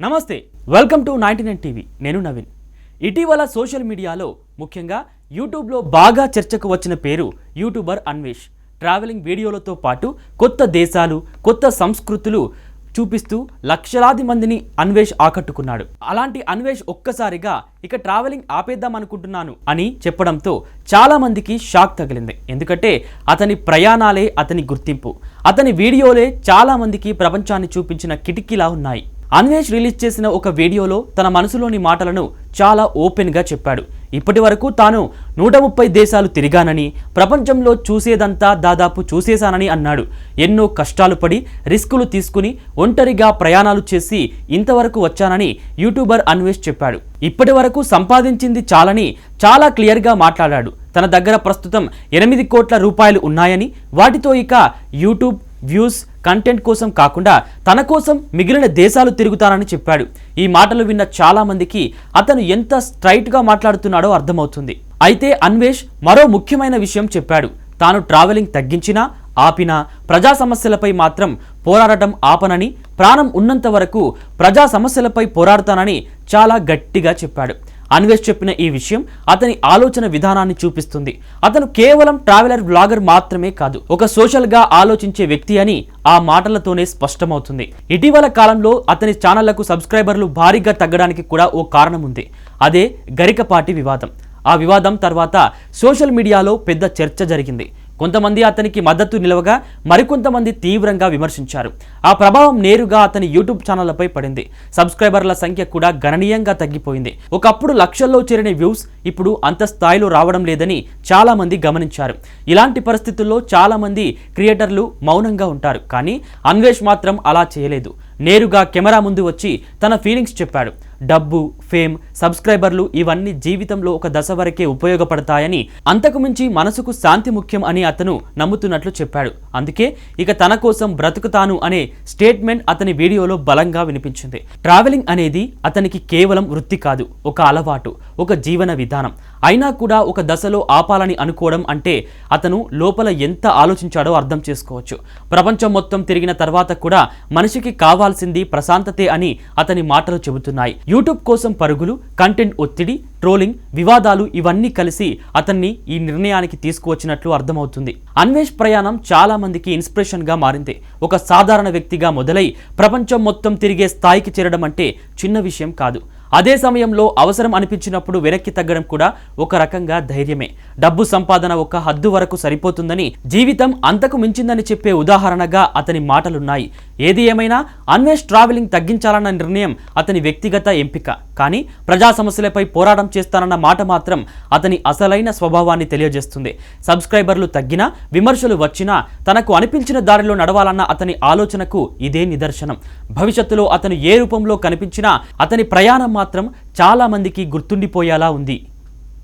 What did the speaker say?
నమస్తే, welcome to 99 TV. నేను నవీన్. ఇటీవల సోషల్ మీడియాలో ముఖ్యంగా యూట్యూబ్లో బాగా చర్చకు వచ్చిన పేరు యూట్యూబర్ అన్వేష్. ట్రావెలింగ్ వీడియోలతో పాటు కొత్త దేశాలు, కొత్త సంస్కృతులు చూపిస్తూ లక్షలాది మందిని అన్వేష్ ఆకట్టుకున్నాడు. అలాంటి అన్వేష్ ఒక్కసారిగా ఇక ట్రావెలింగ్ ఆపేద్దామనుకుంటున్నాను అని చెప్పడంతో చాలా మందికి షాక్ తగిలింది. ఎందుకంటే అతని ప్రయాణాలే అతని గుర్తింపు, అతని వీడియోలే చాలా మందికి ప్రపంచాన్ని చూపించిన కిటికీలా ఉన్నాయి. అన్వేష్ రిలీజ్ చేసిన ఒక వీడియోలో తన మనసులోని మాటలను చాలా ఓపెన్గా చెప్పాడు. ఇప్పటి వరకు తాను 130 దేశాలు తిరిగానని, ప్రపంచంలో చూసేదంతా దాదాపు చూసేశానని అన్నాడు. ఎన్నో కష్టాలు పడి, రిస్కులు తీసుకుని, ఒంటరిగా ప్రయాణాలు చేసి ఇంతవరకు వచ్చానని యూట్యూబర్ అన్వేష్ చెప్పాడు. ఇప్పటి వరకు సంపాదించింది చాలని చాలా క్లియర్గా మాట్లాడాడు. తన దగ్గర ప్రస్తుతం 8 కోట్ల రూపాయలు ఉన్నాయని, వాటితో ఇక యూట్యూబ్ వ్యూస్, కంటెంట్ కోసం కాకుండా తన కోసం మిగిలిన దేశాలు తిరుగుతానని చెప్పాడు. ఈ మాటలు విన్న చాలా మందికి అతను ఎంత స్ట్రైట్గా మాట్లాడుతున్నాడో అర్థమవుతుంది. అయితే అన్వేష్ మరో ముఖ్యమైన విషయం చెప్పాడు. తాను ట్రావెలింగ్ తగ్గించినా, ఆపినా ప్రజా సమస్యలపై మాత్రం పోరాడటం ఆపనని, ప్రాణం ఉన్నంత వరకు ప్రజా సమస్యలపై పోరాడతానని చాలా గట్టిగా చెప్పాడు. అన్వేష్ చెప్పిన ఈ విషయం అతని ఆలోచన విధానాన్ని చూపిస్తుంది. అతను కేవలం ట్రావెలర్ వ్లాగర్ మాత్రమే కాదు, ఒక సోషల్గా ఆలోచించే వ్యక్తి అని ఆ మాటలతోనే స్పష్టమవుతుంది. ఇటీవల కాలంలో అతని ఛానళ్లకు సబ్స్క్రైబర్లు భారీగా తగ్గడానికి కూడా ఓ కారణం ఉంది. అదే గరికపాటి వివాదం. ఆ వివాదం తర్వాత సోషల్ మీడియాలో పెద్ద చర్చ జరిగింది. కొంతమంది అతనికి మద్దతు నిలవగా, మరికొంతమంది తీవ్రంగా విమర్శించారు. ఆ ప్రభావం నేరుగా అతని యూట్యూబ్ ఛానళ్లపై పడింది. సబ్స్క్రైబర్ల సంఖ్య కూడా గణనీయంగా తగ్గిపోయింది. ఒకప్పుడు లక్షల్లో చేరిన వ్యూస్ ఇప్పుడు అంత స్థాయిలో రావడం లేదని చాలా మంది గమనించారు. ఇలాంటి పరిస్థితుల్లో చాలా మంది క్రియేటర్లు మౌనంగా ఉంటారు. కానీ అన్వేష్ మాత్రం అలా చేయలేదు. నేరుగా కెమెరా ముందు వచ్చి తన ఫీలింగ్స్ చెప్పాడు. డబ్బు, ఫేమ్, సబ్స్క్రైబర్లు ఇవన్నీ జీవితంలో ఒక దశ వరకే ఉపయోగపడతాయని, అంతకు మించి మనసుకు శాంతి ముఖ్యం అని అతను నమ్ముతున్నట్లు చెప్పాడు. అందుకే ఇక తన కోసం బ్రతుకుతాను అనే స్టేట్మెంట్ అతని వీడియోలో బలంగా వినిపించింది. ట్రావెలింగ్ అనేది అతనికి కేవలం వృత్తి కాదు, ఒక అలవాటు, ఒక జీవన విధానం. అయినా కూడా ఒక దశలో ఆపాలని అనుకోవడం అంటే అతను లోపల ఎంత ఆలోచించాడో అర్థం చేసుకోవచ్చు. ప్రపంచం మొత్తం తిరిగిన తర్వాత కూడా మనిషికి కావాల్సింది ప్రశాంతతే అని అతని మాటలు చెబుతున్నాయి. యూట్యూబ్ కోసం పరుగులు, కంటెంట్ ఒత్తిడి, ట్రోలింగ్, వివాదాలు ఇవన్నీ కలిసి అతన్ని ఈ నిర్ణయానికి తీసుకువచ్చినట్లు అర్థమవుతుంది. అన్వేష్ ప్రయాణం చాలా మందికి ఇన్స్పిరేషన్ గా మారింది. ఒక సాధారణ వ్యక్తిగా మొదలై ప్రపంచం మొత్తం తిరిగే స్థాయికి చేరడం అంటే చిన్న విషయం కాదు. అదే సమయంలో అవసరం అనిపించినప్పుడు వెనక్కి తగ్గడం కూడా ఒక రకంగా ధైర్యమే. డబ్బు సంపాదన ఒక హద్దు వరకు సరిపోతుందని, జీవితం అంతకు మించిందని చెప్పే ఉదాహరణగా అతని మాటలున్నాయి. ఏది ఏమైనా అన్వేష్ ట్రావెలింగ్ తగ్గించాలన్న నిర్ణయం అతని వ్యక్తిగత ఎంపిక. కానీ ప్రజా సమస్యలపై పోరాటం చేస్తానన్న మాట మాత్రం అతని అసలైన స్వభావాన్ని తెలియజేస్తుంది. సబ్స్క్రైబర్లు తగ్గినా, విమర్శలు వచ్చినా తనకు అనిపించిన దారిలో నడవాలన్న అతని ఆలోచనకు ఇదే నిదర్శనం. భవిష్యత్తులో అతను ఏ రూపంలో కనిపించినా అతని ప్రయాణం మాత్రం చాలా మందికి గుర్తుండిపోయేలా ఉంది.